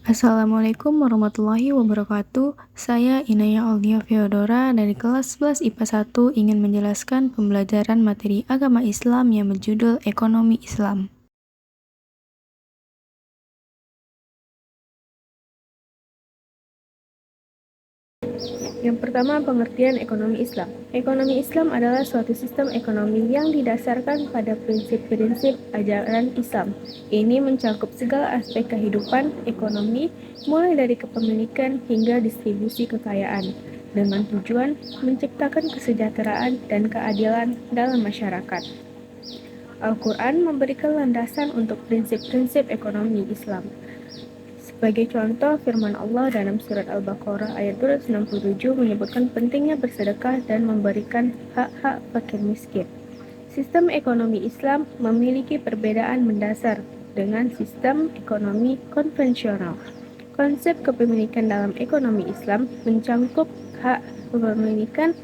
Assalamualaikum warahmatullahi wabarakatuh. Saya Inaya Aulia Feodora dari kelas 11 IPA 1 ingin menjelaskan pembelajaran materi agama Islam yang berjudul Ekonomi Islam. Yang pertama, pengertian ekonomi Islam. Ekonomi Islam adalah suatu sistem ekonomi yang didasarkan pada prinsip-prinsip ajaran Islam. Ini mencakup segala aspek kehidupan ekonomi, mulai dari kepemilikan hingga distribusi kekayaan, dengan tujuan menciptakan kesejahteraan dan keadilan dalam masyarakat. Al-Quran memberikan landasan untuk prinsip-prinsip ekonomi Islam. Sebagai contoh, firman Allah dalam surat Al-Baqarah ayat 267 menyebutkan pentingnya bersedekah dan memberikan hak-hak fakir miskin. Sistem ekonomi Islam memiliki perbedaan mendasar dengan sistem ekonomi konvensional. Konsep kepemilikan dalam ekonomi Islam mencakup hak kepemilikan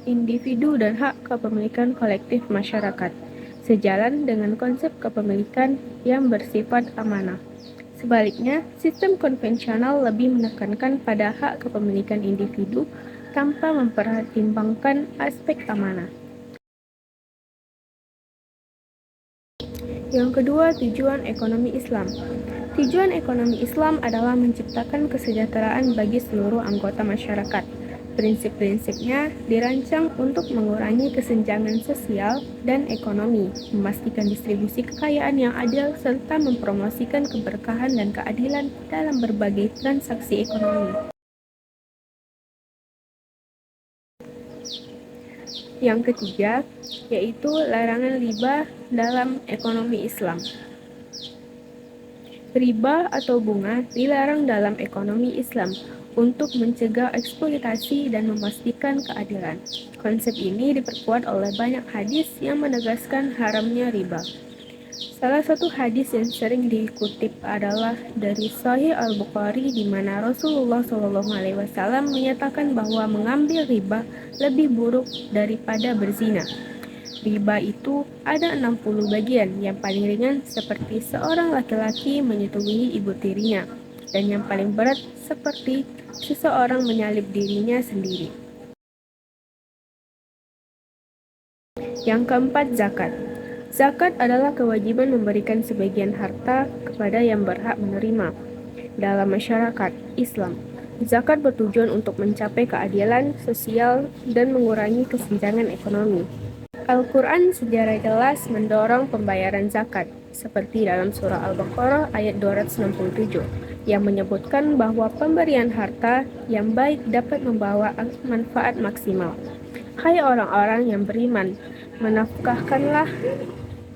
individu dan hak kepemilikan kolektif masyarakat, sejalan dengan konsep kepemilikan yang bersifat amanah. Sebaliknya, sistem konvensional lebih menekankan pada hak kepemilikan individu tanpa mempertimbangkan aspek amanah. Yang kedua, tujuan ekonomi Islam. Tujuan ekonomi Islam adalah menciptakan kesejahteraan bagi seluruh anggota masyarakat. Prinsip-prinsipnya dirancang untuk mengurangi kesenjangan sosial dan ekonomi, memastikan distribusi kekayaan yang adil, serta mempromosikan keberkahan dan keadilan dalam berbagai transaksi ekonomi. Yang ketiga, yaitu larangan riba dalam ekonomi Islam. Riba atau bunga dilarang dalam ekonomi Islam untuk mencegah eksploitasi dan memastikan keadilan. Konsep ini diperkuat oleh banyak hadis yang menegaskan haramnya riba. Salah satu hadis yang sering dikutip adalah dari Sahih Al-Bukhari di mana Rasulullah SAW menyatakan bahwa mengambil riba lebih buruk daripada berzina. Riba itu ada 60 bagian, yang paling ringan seperti seorang laki-laki menyetubuhi ibu tirinya, dan yang paling berat seperti seseorang menyalib dirinya sendiri. Yang keempat, zakat. Zakat adalah kewajiban memberikan sebagian harta kepada yang berhak menerima. Dalam masyarakat Islam, zakat bertujuan untuk mencapai keadilan sosial dan mengurangi kesenjangan ekonomi. Al-Quran secara jelas mendorong pembayaran zakat, seperti dalam surah Al-Baqarah ayat 267, yang menyebutkan bahwa pemberian harta yang baik dapat membawa manfaat maksimal. Hai orang-orang yang beriman, menafkahkanlah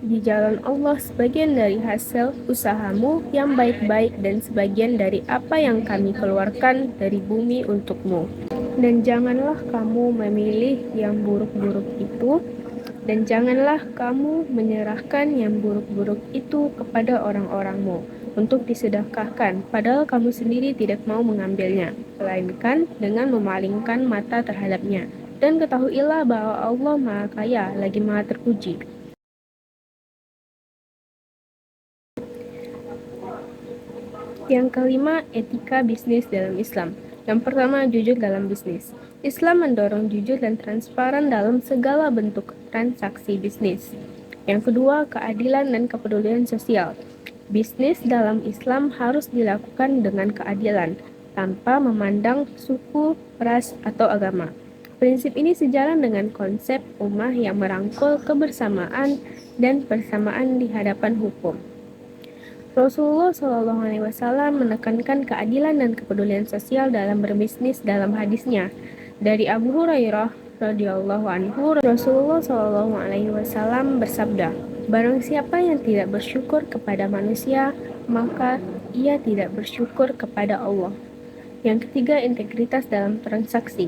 di jalan Allah sebagian dari hasil usahamu yang baik-baik dan sebagian dari apa yang kami keluarkan dari bumi untukmu. Dan janganlah kamu memilih yang buruk-buruk itu, dan janganlah kamu menyerahkan yang buruk-buruk itu kepada orang-orangmu untuk disedekahkan, padahal kamu sendiri tidak mau mengambilnya, melainkan dengan memalingkan mata terhadapnya. Dan ketahuilah bahwa Allah Maha Kaya lagi Maha Terpuji. Yang kelima, etika bisnis dalam Islam. Yang pertama, jujur dalam bisnis. Islam mendorong jujur dan transparan dalam segala bentuk transaksi bisnis. Yang kedua, keadilan dan kepedulian sosial. Bisnis dalam Islam harus dilakukan dengan keadilan, tanpa memandang suku, ras, atau agama. Prinsip ini sejalan dengan konsep ummah yang merangkul kebersamaan dan persamaan di hadapan hukum. Rasulullah SAW menekankan keadilan dan kepedulian sosial dalam berbisnis dalam hadisnya. Dari Abu Hurairah radhiyallahu anhu, Rasulullah SAW bersabda, "Barang siapa yang tidak bersyukur kepada manusia, maka ia tidak bersyukur kepada Allah." Yang ketiga, integritas dalam transaksi.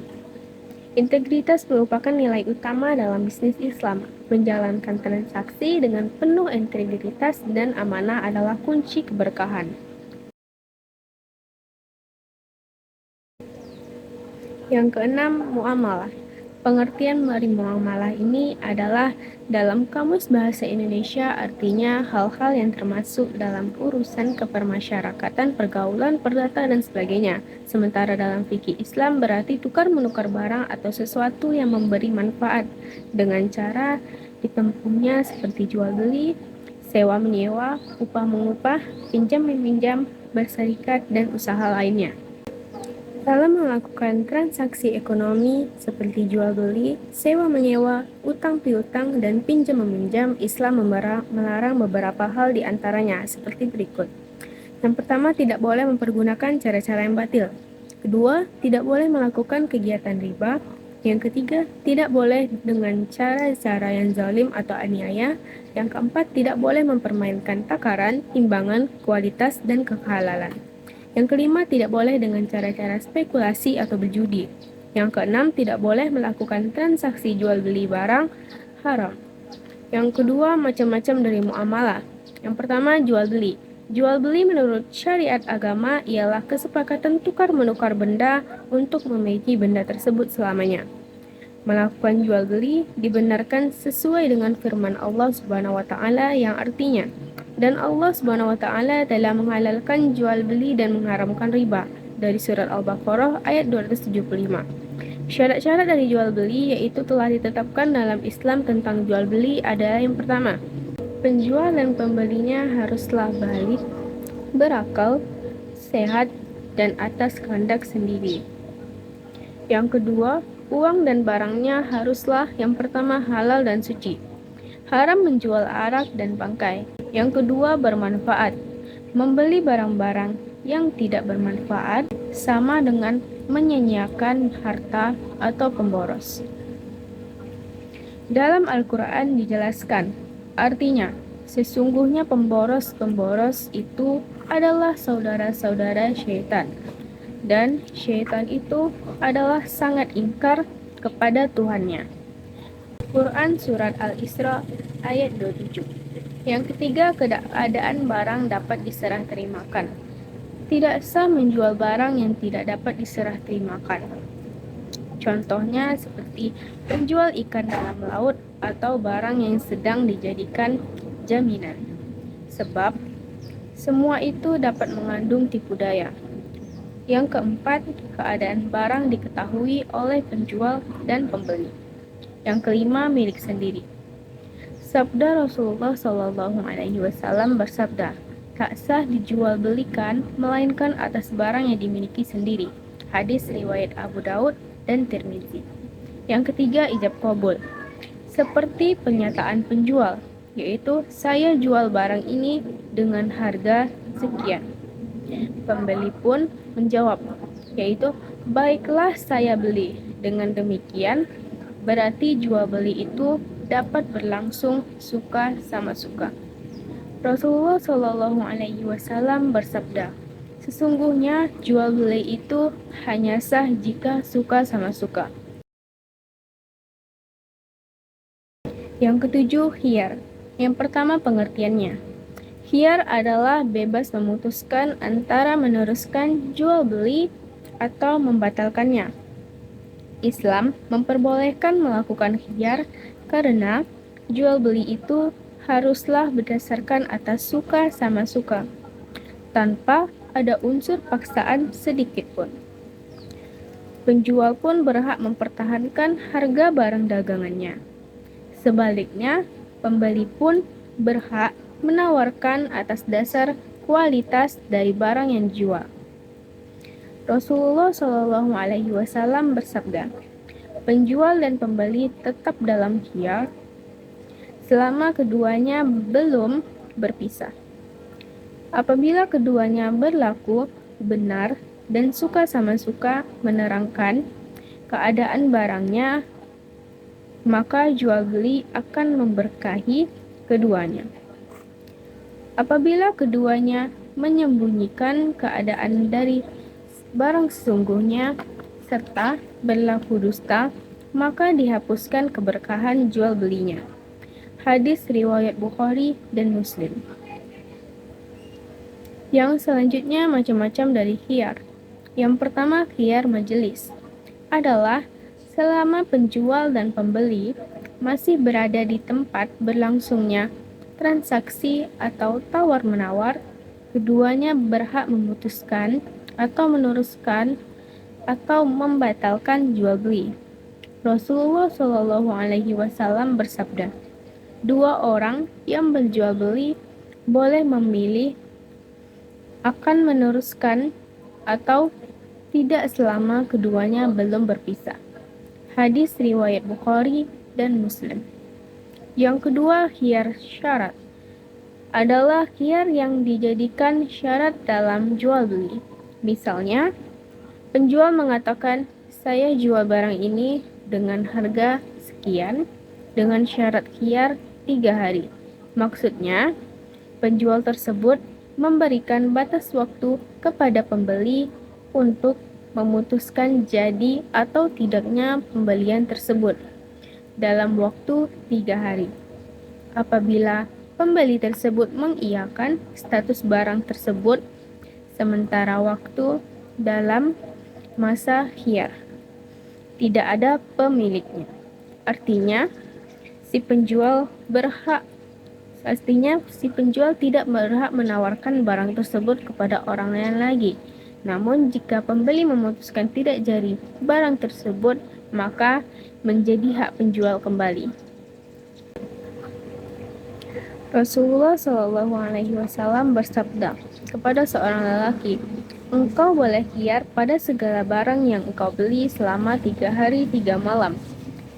Integritas merupakan nilai utama dalam bisnis Islam. Menjalankan transaksi dengan penuh integritas dan amanah adalah kunci keberkahan. Yang keenam, muamalah. Pengertian mari muamalah ini adalah dalam Kamus Bahasa Indonesia artinya hal-hal yang termasuk dalam urusan kepermasyarakatan, pergaulan, perdata, dan sebagainya. Sementara dalam fikih Islam berarti tukar-menukar barang atau sesuatu yang memberi manfaat dengan cara ditempuhnya seperti jual beli, sewa menyewa, upah mengupah, pinjam meminjam, berserikat, dan usaha lainnya. Dalam melakukan transaksi ekonomi seperti jual beli, sewa menyewa, utang piutang, dan pinjam meminjam, Islam melarang beberapa hal di antaranya seperti berikut. Yang pertama, tidak boleh mempergunakan cara-cara yang batil. Kedua, tidak boleh melakukan kegiatan riba. Yang ketiga, tidak boleh dengan cara-cara yang zalim atau aniaya. Yang keempat, tidak boleh mempermainkan takaran, timbangan, kualitas, dan kehalalan. Yang kelima, tidak boleh dengan cara-cara spekulasi atau berjudi. Yang keenam, tidak boleh melakukan transaksi jual beli barang haram. Yang kedua, macam-macam dari muamalah. Yang pertama, jual beli. Jual beli menurut syariat agama ialah kesepakatan tukar-menukar benda untuk memiliki benda tersebut selamanya. Melakukan jual beli dibenarkan sesuai dengan firman Allah Subhanahu wa taala yang artinya, dan Allah Subhanahu wa taala telah menghalalkan jual beli dan mengharamkan riba dari surat Al-Baqarah ayat 275. Syarat-syarat dari jual beli yaitu telah ditetapkan dalam Islam tentang jual beli adalah yang pertama, penjual dan pembelinya haruslah balik, berakal, sehat, dan atas kehendak sendiri. Yang kedua, uang dan barangnya haruslah yang pertama halal dan suci. Haram menjual arak dan bangkai. Yang kedua, bermanfaat. Membeli barang-barang yang tidak bermanfaat sama dengan menyanyiakan harta atau pemboros. Dalam Al-Quran dijelaskan, artinya, sesungguhnya pemboros-pemboros itu adalah saudara-saudara syaitan, dan syaitan itu adalah sangat ingkar kepada Tuhannya. Quran Surat Al-Isra ayat 27. Yang ketiga, keadaan barang dapat diserah terimakan. Tidak sah menjual barang yang tidak dapat diserah terimakan. Contohnya seperti penjual ikan dalam laut atau barang yang sedang dijadikan jaminan. Sebab semua itu dapat mengandung tipu daya. Yang keempat, keadaan barang diketahui oleh penjual dan pembeli. Yang kelima, milik sendiri. Sabda Rasulullah SAW bersabda, tak sah dijual belikan melainkan atas barang yang dimiliki sendiri. Hadis riwayat Abu Daud dan Tirmizi. Yang ketiga, ijab qabul. Seperti pernyataan penjual, yaitu saya jual barang ini dengan harga sekian. Pembeli pun menjawab, yaitu baiklah saya beli. Dengan demikian, berarti jual beli itu dapat berlangsung suka sama suka. Rasulullah SAW bersabda, sesungguhnya jual beli itu hanya sah jika suka sama suka. Yang ketujuh, khiyar. Yang pertama, pengertiannya. Khiyar adalah bebas memutuskan antara meneruskan jual beli atau membatalkannya. Islam memperbolehkan melakukan khiyar karena jual beli itu haruslah berdasarkan atas suka sama suka, tanpa ada unsur paksaan sedikit pun. Penjual pun berhak mempertahankan harga barang dagangannya. Sebaliknya, pembeli pun berhak menawarkan atas dasar kualitas dari barang yang dijual. Rasulullah SAW bersabda, penjual dan pembeli tetap dalam khiyar selama keduanya belum berpisah. Apabila keduanya berlaku benar dan suka sama suka menerangkan keadaan barangnya, maka jual beli akan memberkahi keduanya. Apabila keduanya menyembunyikan keadaan dari barang sesungguhnya serta berlaku dusta, maka dihapuskan keberkahan jual belinya. Hadis riwayat Bukhari dan Muslim. Yang selanjutnya, macam-macam dari khiyar. Yang pertama, khiyar majelis adalah Selama penjual dan pembeli masih berada di tempat berlangsungnya transaksi atau tawar-menawar, keduanya berhak memutuskan atau meneruskan atau membatalkan jual beli. Rasulullah Shallallahu Alaihi Wasallam bersabda, dua orang yang berjual beli boleh memilih akan meneruskan atau tidak selama keduanya belum berpisah. Hadis riwayat Bukhari dan Muslim. Yang kedua, khiyar syarat adalah khiyar yang dijadikan syarat dalam jual beli. Misalnya, penjual mengatakan, saya jual barang ini dengan harga sekian dengan syarat khiyar 3 hari. Maksudnya, penjual tersebut memberikan batas waktu kepada pembeli untuk memutuskan jadi atau tidaknya pembelian tersebut dalam waktu 3 hari. Apabila pembeli tersebut mengiyakan status barang tersebut sementara waktu dalam masa khiyar, tidak ada pemiliknya. Artinya, si penjual tidak berhak menawarkan barang tersebut kepada orang lain lagi. Namun jika pembeli memutuskan tidak jadi barang tersebut, maka menjadi hak penjual kembali. Rasulullah Shallallahu Alaihi Wasallam bersabda kepada seorang lelaki, engkau boleh khiyar pada segala barang yang engkau beli selama 3 hari 3 malam.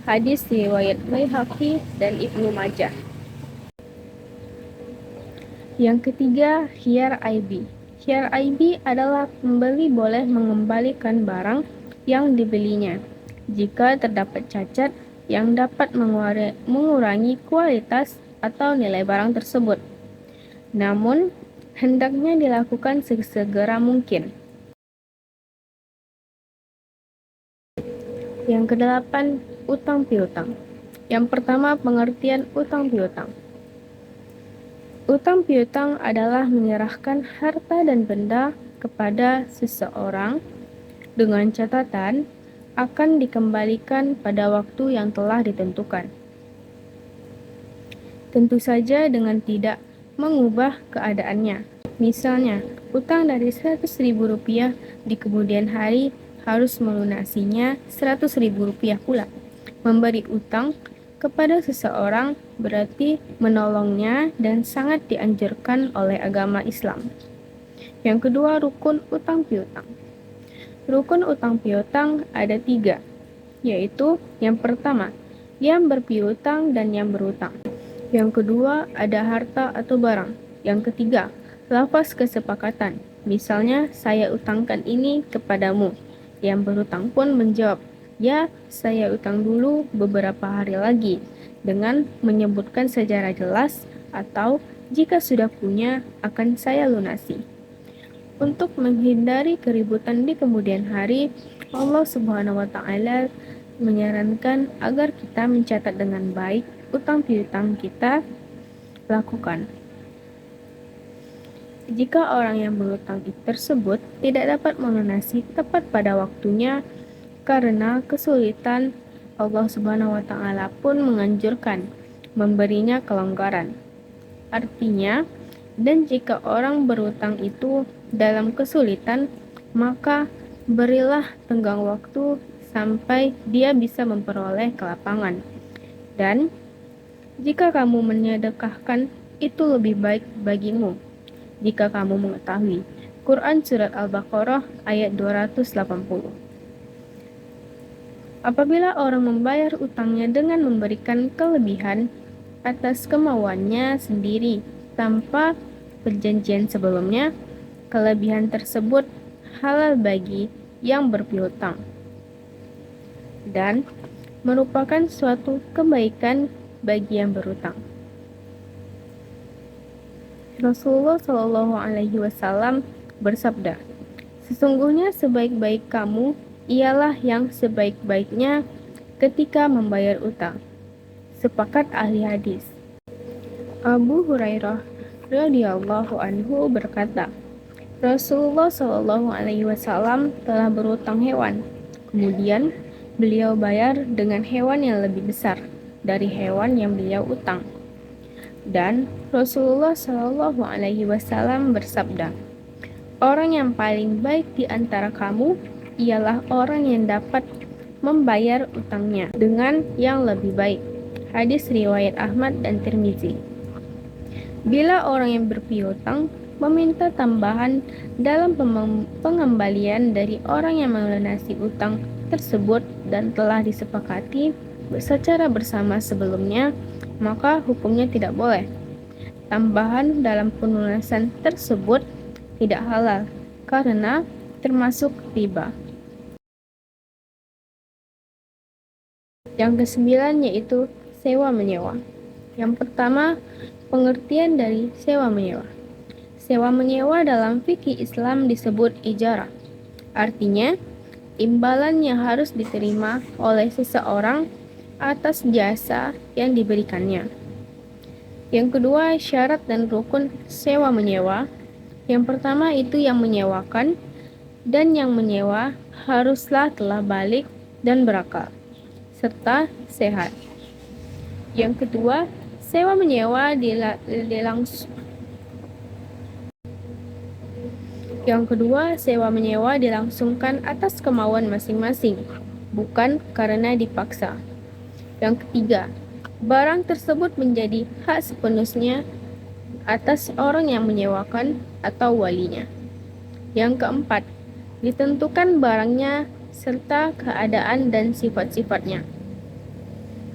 Hadis riwayat Baihaqi dan Ibnu Majah. Yang ketiga, khiyar aibi. Khiyar aibi adalah pembeli boleh mengembalikan barang yang dibelinya jika terdapat cacat yang dapat mengurangi kualitas atau nilai barang tersebut. Namun, hendaknya dilakukan sesegera mungkin. Yang kedelapan, utang piutang. Yang pertama, pengertian utang piutang. Utang piutang adalah menyerahkan harta dan benda kepada seseorang dengan catatan akan dikembalikan pada waktu yang telah ditentukan. Tentu saja dengan tidak mengubah keadaannya. Misalnya, utang dari Rp100.000 di kemudian hari harus melunasinya Rp100.000 pula. Memberi utang kepada seseorang berarti menolongnya dan sangat dianjurkan oleh agama Islam. Yang kedua, rukun utang piutang. Rukun utang piutang ada 3, yaitu yang pertama, yang berpiutang dan yang berutang. Yang kedua, ada harta atau barang. Yang ketiga, lafaz kesepakatan. Misalnya, saya utangkan ini kepadamu. Yang berutang pun menjawab, ya, saya utang dulu beberapa hari lagi, dengan menyebutkan secara jelas atau jika sudah punya akan saya lunasi. Untuk menghindari keributan di kemudian hari, Allah Subhanahu wa taala menyarankan agar kita mencatat dengan baik utang piutang kita lakukan. Jika orang yang berutang tersebut tidak dapat melunasi tepat pada waktunya karena kesulitan, Allah Subhanahu wa taala pun menganjurkan memberinya kelonggaran. Artinya, dan jika orang berutang itu dalam kesulitan, maka berilah tenggang waktu sampai dia bisa memperoleh kelapangan. Dan jika kamu menyedekahkan, itu lebih baik bagimu jika kamu mengetahui. Quran Surat Al-Baqarah ayat 280. Apabila orang membayar utangnya dengan memberikan kelebihan atas kemauannya sendiri tanpa perjanjian sebelumnya, kelebihan tersebut halal bagi yang berpiutang dan merupakan suatu kebaikan bagi yang berutang. Rasulullah Shallallahu Alaihi Wasallam bersabda, sesungguhnya sebaik-baik kamu ialah yang sebaik-baiknya ketika membayar utang. Sepakat ahli hadis. Abu Hurairah radhiyallahu anhu berkata, Rasulullah Shallallahu Alaihi Wasallam telah berutang hewan. Kemudian beliau bayar dengan hewan yang lebih besar dari hewan yang beliau utang. Dan Rasulullah Shallallahu Alaihi Wasallam bersabda, orang yang paling baik di antara kamu ialah orang yang dapat membayar utangnya dengan yang lebih baik. Hadis riwayat Ahmad dan Tirmizi. Bila orang yang berpiutang meminta tambahan dalam pengembalian dari orang yang melunasi utang tersebut dan telah disepakati secara bersama sebelumnya, maka hukumnya tidak boleh. Tambahan dalam pelunasan tersebut tidak halal karena termasuk riba. Yang kesembilan yaitu sewa menyewa. Yang pertama, pengertian dari sewa menyewa. Sewa menyewa dalam fikih Islam disebut ijarah. Artinya, imbalan yang harus diterima oleh seseorang atas jasa yang diberikannya. Yang kedua, syarat dan rukun sewa menyewa. Yang pertama itu yang menyewakan, dan yang menyewa haruslah telah balik dan berakal serta sehat. Yang kedua, sewa menyewa dilangsungkan atas kemauan masing-masing, bukan karena dipaksa. Yang ketiga, barang tersebut menjadi hak sepenuhnya atas orang yang menyewakan atau walinya. Yang keempat, ditentukan barangnya serta keadaan dan sifat-sifatnya.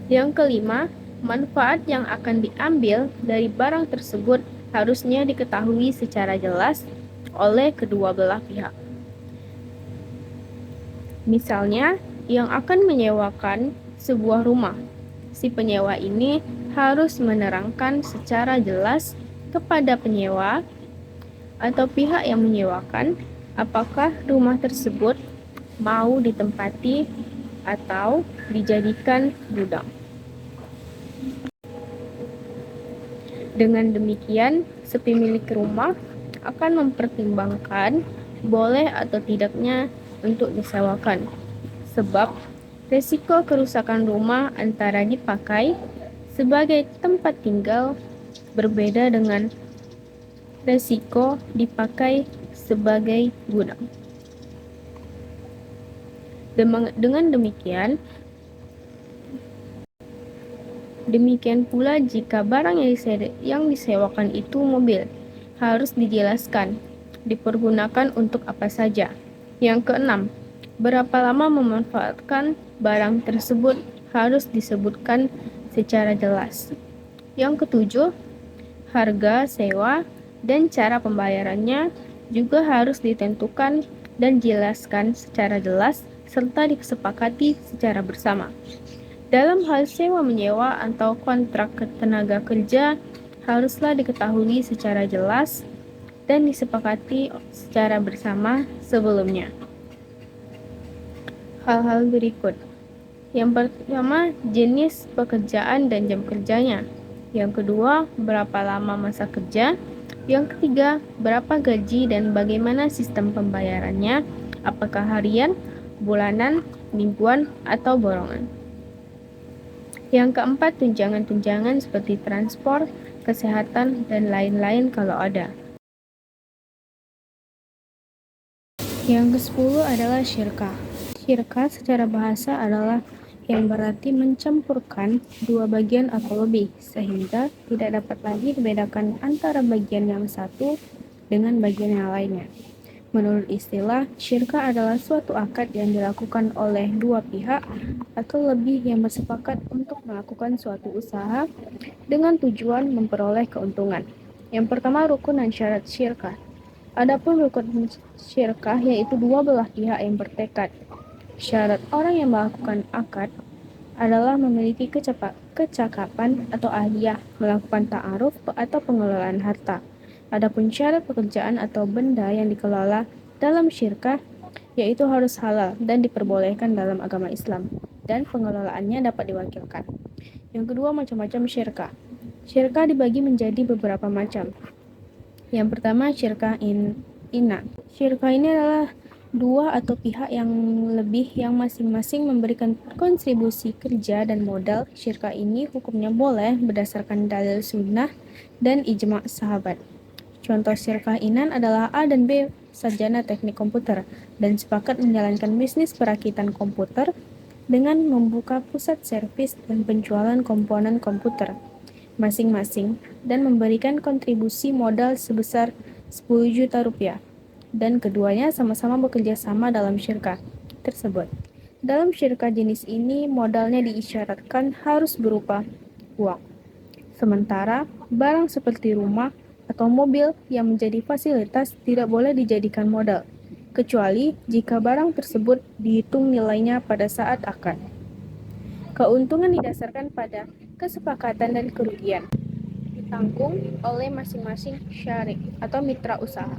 Yang kelima, manfaat yang akan diambil dari barang tersebut harusnya diketahui secara jelas oleh kedua belah pihak. Misalnya, yang akan menyewakan sebuah rumah, si penyewa ini harus menerangkan secara jelas kepada penyewa atau pihak yang menyewakan apakah rumah tersebut mau ditempati atau dijadikan gudang. Dengan demikian, si pemilik rumah akan mempertimbangkan boleh atau tidaknya untuk disewakan, sebab risiko kerusakan rumah antara dipakai sebagai tempat tinggal berbeda dengan risiko dipakai sebagai gudang. Dengan demikian pula jika barang yang disewakan itu mobil, harus dijelaskan dipergunakan untuk apa saja. Yang keenam, berapa lama memanfaatkan barang tersebut harus disebutkan secara jelas. Yang ketujuh, harga sewa dan cara pembayarannya juga harus ditentukan dan dijelaskan secara jelas serta disepakati secara bersama. Dalam hal sewa menyewa atau kontrak tenaga kerja, haruslah diketahui secara jelas dan disepakati secara bersama sebelumnya. Hal-hal berikut. Yang pertama, jenis pekerjaan dan jam kerjanya. Yang kedua, berapa lama masa kerja. Yang ketiga, berapa gaji dan bagaimana sistem pembayarannya, apakah harian, bulanan, mingguan, atau borongan. Yang keempat, tunjangan-tunjangan seperti transport, kesehatan, dan lain-lain kalau ada. Yang ke-10 adalah syirkah. Syirkah secara bahasa adalah yang berarti mencampurkan dua bagian atau lebih, sehingga tidak dapat lagi dibedakan antara bagian yang satu dengan bagian yang lainnya. Menurut istilah, syirkah adalah suatu akad yang dilakukan oleh dua pihak atau lebih yang bersepakat untuk melakukan suatu usaha dengan tujuan memperoleh keuntungan. Yang pertama, rukun dan syarat syirkah. Adapun rukun syirkah yaitu dua belah pihak yang bertekad. Syarat orang yang melakukan akad adalah memiliki kecakapan atau ahliah melakukan ta'aruf atau pengelolaan harta. Adapun syarat pekerjaan atau benda yang dikelola dalam syirkah yaitu harus halal dan diperbolehkan dalam agama Islam dan pengelolaannya dapat diwakilkan. Yang kedua, macam-macam syirkah. Syirkah dibagi menjadi beberapa macam. Yang pertama, syirkah inat. Syirkah ini adalah dua atau pihak yang lebih yang masing-masing memberikan kontribusi kerja dan modal, syirkah ini hukumnya boleh berdasarkan dalil sunnah dan ijma' sahabat. Contoh syirkah inan adalah A dan B sarjana teknik komputer dan sepakat menjalankan bisnis perakitan komputer dengan membuka pusat servis dan penjualan komponen komputer masing-masing dan memberikan kontribusi modal sebesar 10 juta rupiah. Dan keduanya sama-sama bekerja sama dalam syirkah tersebut. Dalam syirkah jenis ini, modalnya diisyaratkan harus berupa uang. Sementara, barang seperti rumah atau mobil yang menjadi fasilitas tidak boleh dijadikan modal, kecuali jika barang tersebut dihitung nilainya pada saat akad. Keuntungan didasarkan pada kesepakatan dan kerugian, ditanggung oleh masing-masing syarik atau mitra usaha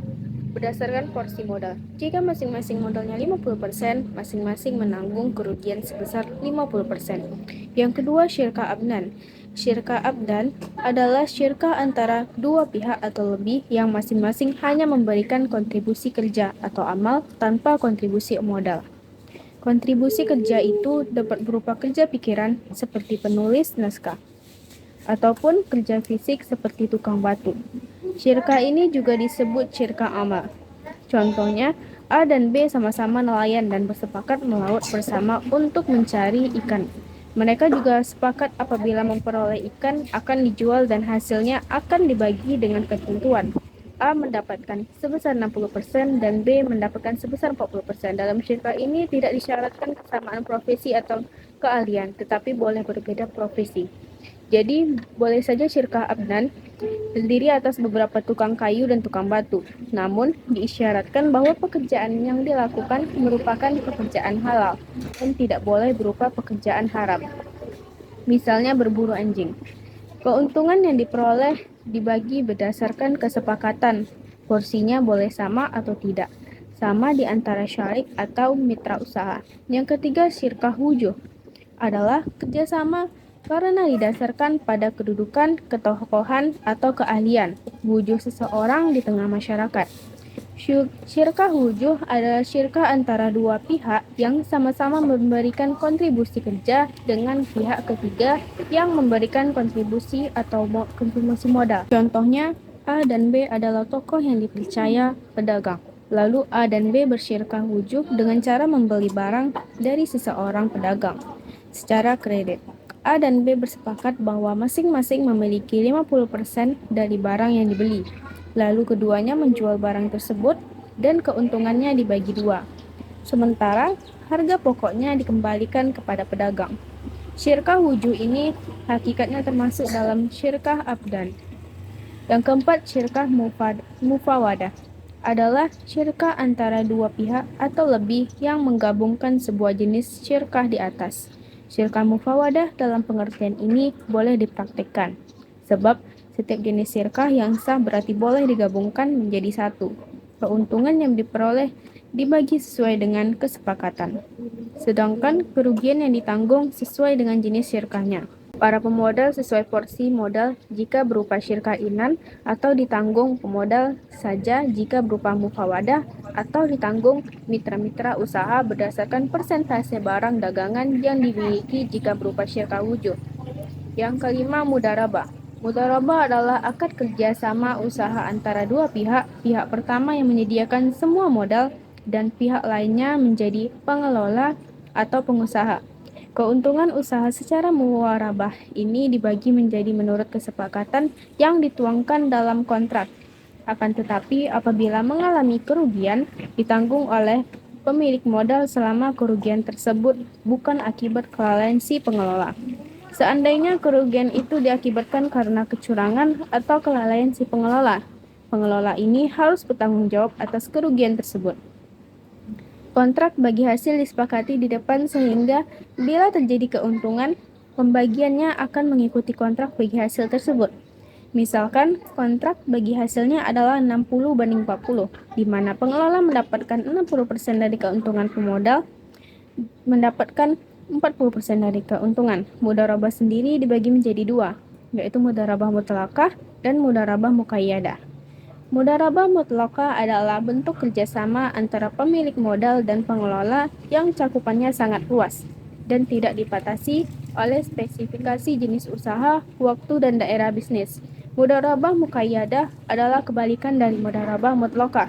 berdasarkan porsi modal. Jika masing-masing modalnya 50%, masing-masing menanggung kerugian sebesar 50%. Yang kedua, syirkah abdan. Syirkah abdan adalah syirkah antara dua pihak atau lebih yang masing-masing hanya memberikan kontribusi kerja atau amal tanpa kontribusi modal. Kontribusi kerja itu dapat berupa kerja pikiran seperti penulis naskah, ataupun kerja fisik seperti tukang batu. Syirkah ini juga disebut syirkah amal. Contohnya, A dan B sama-sama nelayan dan bersepakat melaut bersama untuk mencari ikan. Mereka juga sepakat apabila memperoleh ikan akan dijual dan hasilnya akan dibagi dengan ketentuan. A mendapatkan sebesar 60% dan B mendapatkan sebesar 40%. Dalam syirkah ini tidak disyaratkan kesamaan profesi atau keahlian, tetapi boleh berbeda profesi. Jadi, boleh saja syirkah abdan terdiri atas beberapa tukang kayu dan tukang batu. Namun, diisyaratkan bahwa pekerjaan yang dilakukan merupakan pekerjaan halal dan tidak boleh berupa pekerjaan haram. Misalnya berburu anjing. Keuntungan yang diperoleh dibagi berdasarkan kesepakatan. Porsinya boleh sama atau tidak. Sama di antara syarik atau mitra usaha. Yang ketiga, syirkah wujuh adalah kerjasama karena didasarkan pada kedudukan, ketokohan, atau keahlian wujuh seseorang di tengah masyarakat. Syirkah wujuh adalah syirkah antara dua pihak yang sama-sama memberikan kontribusi kerja dengan pihak ketiga yang memberikan kontribusi atau kontribusi modal. Contohnya, A dan B adalah tokoh yang dipercaya pedagang. Lalu A dan B bersyirkah wujuh dengan cara membeli barang dari seseorang pedagang secara kredit. A dan B bersepakat bahwa masing-masing memiliki 50% dari barang yang dibeli. Lalu keduanya menjual barang tersebut dan keuntungannya dibagi dua. Sementara harga pokoknya dikembalikan kepada pedagang. Syirkah wujuh ini hakikatnya termasuk dalam syirkah abdan. Yang keempat, syirkah mufawadah adalah syirkah antara dua pihak atau lebih yang menggabungkan sebuah jenis syirkah di atas. Syirkah mufawadah dalam pengertian ini boleh dipraktikkan, sebab setiap jenis syirkah yang sah berarti boleh digabungkan menjadi satu. Keuntungan yang diperoleh dibagi sesuai dengan kesepakatan, sedangkan kerugian yang ditanggung sesuai dengan jenis syirkahnya. Para pemodal sesuai porsi modal jika berupa syirkah inan atau ditanggung pemodal saja jika berupa mufawadah atau ditanggung mitra-mitra usaha berdasarkan persentase barang dagangan yang dimiliki jika berupa syirkah wujuh. Yang kelima, mudharabah. Mudharabah adalah akad kerjasama usaha antara dua pihak. Pihak pertama yang menyediakan semua modal dan pihak lainnya menjadi pengelola atau pengusaha. Keuntungan usaha secara muwarabah ini dibagi menjadi menurut kesepakatan yang dituangkan dalam kontrak. Akan tetapi, apabila mengalami kerugian, ditanggung oleh pemilik modal selama kerugian tersebut bukan akibat kelalaian si pengelola. Seandainya kerugian itu diakibatkan karena kecurangan atau kelalaian si pengelola, pengelola ini harus bertanggung jawab atas kerugian tersebut. Kontrak bagi hasil disepakati di depan sehingga bila terjadi keuntungan, pembagiannya akan mengikuti kontrak bagi hasil tersebut. Misalkan kontrak bagi hasilnya adalah 60/40, di mana pengelola mendapatkan 60% dari keuntungan pemodal, mendapatkan 40% dari keuntungan. Mudharabah sendiri dibagi menjadi dua, yaitu mudharabah mutlaqah dan mudharabah muqayyadah. Mudharabah mutlaqah adalah bentuk kerjasama antara pemilik modal dan pengelola yang cakupannya sangat luas dan tidak dibatasi oleh spesifikasi jenis usaha, waktu, dan daerah bisnis. Mudharabah muqayyadah adalah kebalikan dari mudharabah mutlaqah,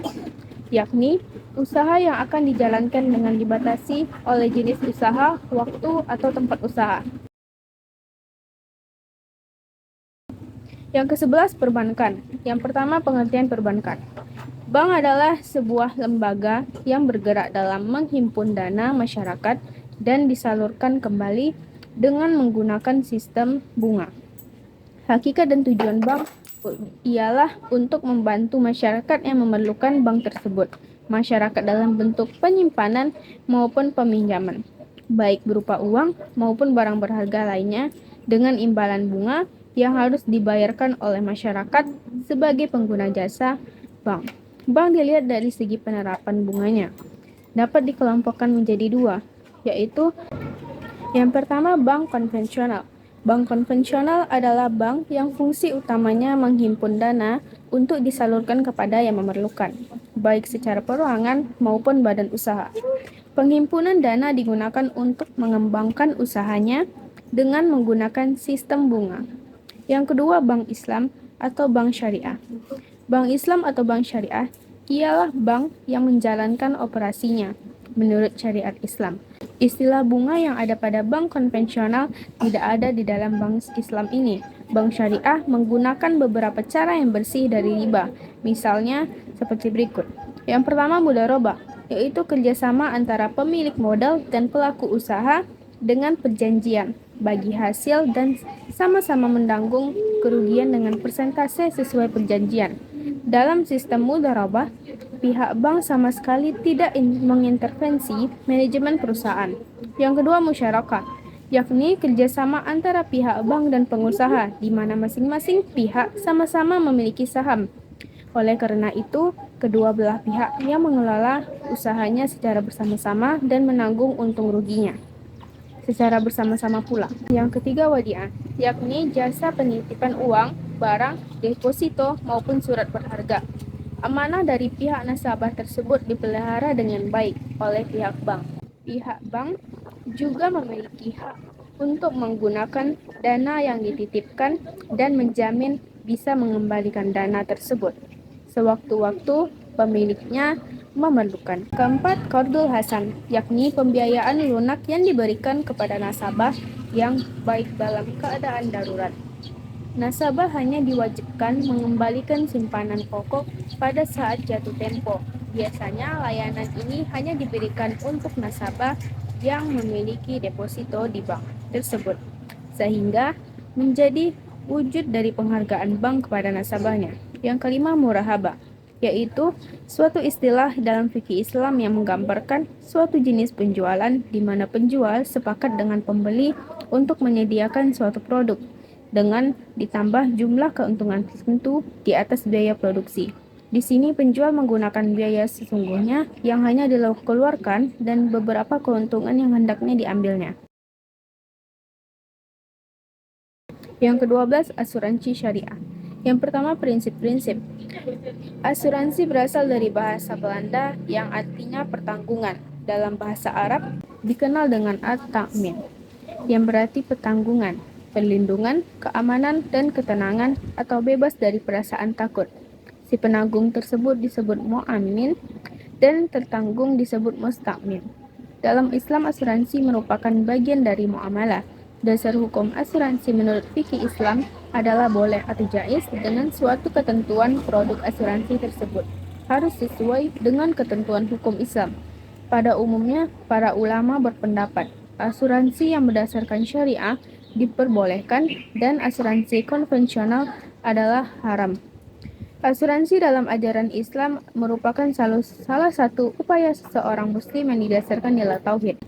yakni usaha yang akan dijalankan dengan dibatasi oleh jenis usaha, waktu, atau tempat usaha. Yang ke-11, perbankan. Yang pertama, pengertian perbankan. Bank adalah sebuah lembaga yang bergerak dalam menghimpun dana masyarakat dan disalurkan kembali dengan menggunakan sistem bunga. Hakikat dan tujuan bank ialah untuk membantu masyarakat yang memerlukan bank tersebut, masyarakat dalam bentuk penyimpanan maupun peminjaman, baik berupa uang maupun barang berharga lainnya, dengan imbalan bunga yang harus dibayarkan oleh masyarakat sebagai pengguna jasa bank. Bank dilihat dari segi penerapan bunganya. Dapat dikelompokkan menjadi dua, yaitu yang pertama, bank konvensional. Bank konvensional adalah bank yang fungsi utamanya menghimpun dana untuk disalurkan kepada yang memerlukan, baik secara perorangan maupun badan usaha. Penghimpunan dana digunakan untuk mengembangkan usahanya dengan menggunakan sistem bunga. Yang kedua, bank Islam atau bank syariah. Bank Islam atau bank syariah ialah bank yang menjalankan operasinya menurut syariat Islam. Istilah bunga yang ada pada bank konvensional tidak ada di dalam bank Islam ini. Bank syariah menggunakan beberapa cara yang bersih dari riba, misalnya seperti berikut. Yang pertama, mudharabah, yaitu kerjasama antara pemilik modal dan pelaku usaha dengan perjanjian bagi hasil dan sama-sama menanggung kerugian dengan persentase sesuai perjanjian. Dalam sistem mudharabah, pihak bank sama sekali tidak mengintervensi manajemen perusahaan. Yang kedua, musyarakah, yakni kerjasama antara pihak bank dan pengusaha, di mana masing-masing pihak sama-sama memiliki saham. Oleh karena itu, kedua belah pihak yang mengelola usahanya secara bersama-sama dan menanggung untung ruginya secara bersama-sama pula. Yang ketiga, wadiah, yakni jasa penitipan uang, barang, deposito, maupun surat berharga. Amanah dari pihak nasabah tersebut dipelihara dengan baik oleh pihak bank. Pihak bank juga memiliki hak untuk menggunakan dana yang dititipkan dan menjamin bisa mengembalikan dana tersebut sewaktu-waktu pemiliknya memerlukan. Keempat, qardul hasan, yakni pembiayaan lunak yang diberikan kepada nasabah yang baik dalam keadaan darurat. Nasabah hanya diwajibkan mengembalikan simpanan pokok pada saat jatuh tempo. Biasanya layanan ini hanya diberikan untuk nasabah yang memiliki deposito di bank tersebut, sehingga menjadi wujud dari penghargaan bank kepada nasabahnya. Yang kelima, murahabah, yaitu suatu istilah dalam fikih Islam yang menggambarkan suatu jenis penjualan di mana penjual sepakat dengan pembeli untuk menyediakan suatu produk dengan ditambah jumlah keuntungan tertentu di atas biaya produksi. Di sini penjual menggunakan biaya sesungguhnya yang hanya dikeluarkan dan beberapa keuntungan yang hendaknya diambilnya. Yang ke-12, asuransi syariah. Yang pertama, prinsip-prinsip. Asuransi berasal dari bahasa Belanda yang artinya pertanggungan. Dalam bahasa Arab dikenal dengan at-ta'min, yang berarti pertanggungan, perlindungan, keamanan, dan ketenangan atau bebas dari perasaan takut. Si penanggung tersebut disebut mu'amin dan tertanggung disebut musta'min. Dalam Islam, asuransi merupakan bagian dari muamalah. Dasar hukum asuransi menurut fikih Islam adalah boleh atau jaiz dengan suatu ketentuan produk asuransi tersebut harus sesuai dengan ketentuan hukum Islam. Pada umumnya, para ulama berpendapat asuransi yang berdasarkan syariah diperbolehkan dan asuransi konvensional adalah haram. Asuransi dalam ajaran Islam merupakan salah satu upaya seseorang muslim yang didasarkan nilai tauhid.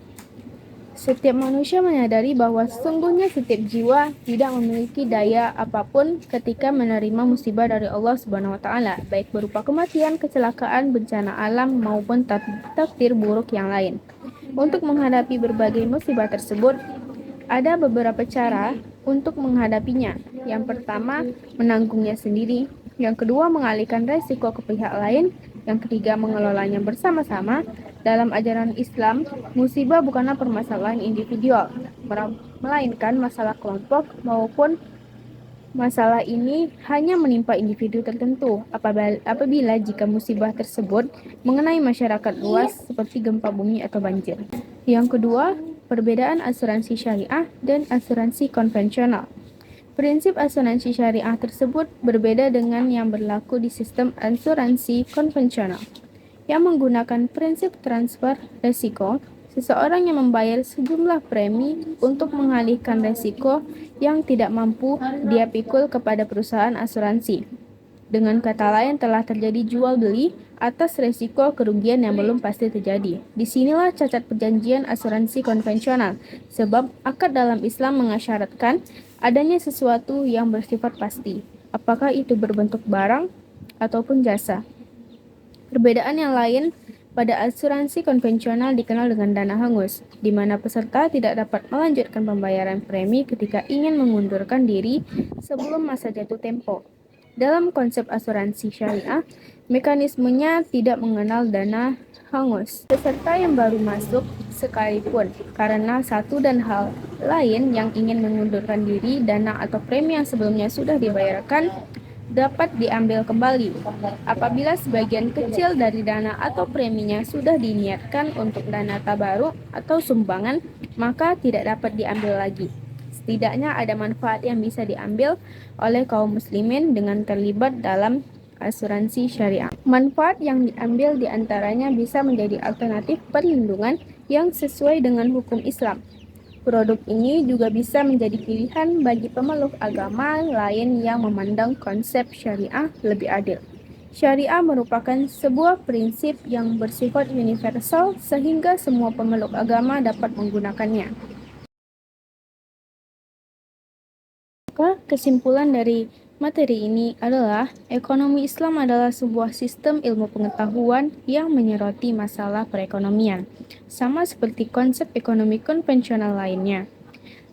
Setiap manusia menyadari bahwa sesungguhnya setiap jiwa tidak memiliki daya apapun ketika menerima musibah dari Allah Subhanahu wa taala, baik berupa kematian, kecelakaan, bencana alam maupun takdir buruk yang lain. Untuk menghadapi berbagai musibah tersebut, ada beberapa cara untuk menghadapinya. Yang pertama, menanggungnya sendiri. Yang kedua, mengalihkan resiko ke pihak lain. Yang ketiga, mengelolanya bersama-sama. Dalam ajaran Islam, musibah bukanlah permasalahan individual, melainkan masalah kelompok maupun masalah ini hanya menimpa individu tertentu apabila jika musibah tersebut mengenai masyarakat luas seperti gempa bumi atau banjir. Yang kedua, perbedaan asuransi syariah dan asuransi konvensional. Prinsip asuransi syariah tersebut berbeda dengan yang berlaku di sistem asuransi konvensional, yang menggunakan prinsip transfer resiko. Seseorang yang membayar sejumlah premi untuk mengalihkan resiko yang tidak mampu dia pikul kepada perusahaan asuransi. Dengan kata lain, telah terjadi jual beli atas resiko kerugian yang belum pasti terjadi. Disinilah cacat perjanjian asuransi konvensional, sebab akad dalam Islam mengisyaratkan adanya sesuatu yang bersifat pasti, apakah itu berbentuk barang ataupun jasa. Perbedaan yang lain pada asuransi konvensional dikenal dengan dana hangus, di mana peserta tidak dapat melanjutkan pembayaran premi ketika ingin mengundurkan diri sebelum masa jatuh tempo. Dalam konsep asuransi syariah, mekanismenya tidak mengenal dana hangus. Peserta yang baru masuk sekalipun karena satu dan hal lain yang ingin mengundurkan diri, dana atau premi yang sebelumnya sudah dibayarkan dapat diambil kembali. Apabila sebagian kecil dari dana atau preminya sudah diniatkan untuk dana tabaruk atau sumbangan, maka tidak dapat diambil lagi. Setidaknya ada manfaat yang bisa diambil oleh kaum muslimin dengan terlibat dalam asuransi syariah. Manfaat yang diambil diantaranya bisa menjadi alternatif perlindungan yang sesuai dengan hukum Islam. Produk ini juga bisa menjadi pilihan bagi pemeluk agama lain yang memandang konsep syariah lebih adil. Syariah merupakan sebuah prinsip yang bersifat universal sehingga semua pemeluk agama dapat menggunakannya. Maka kesimpulan dari materi ini adalah ekonomi Islam adalah sebuah sistem ilmu pengetahuan yang menyoroti masalah perekonomian, sama seperti konsep ekonomi konvensional lainnya.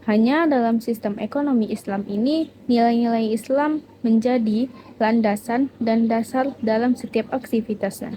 Hanya dalam sistem ekonomi Islam ini, nilai-nilai Islam menjadi landasan dan dasar dalam setiap aktivitasnya.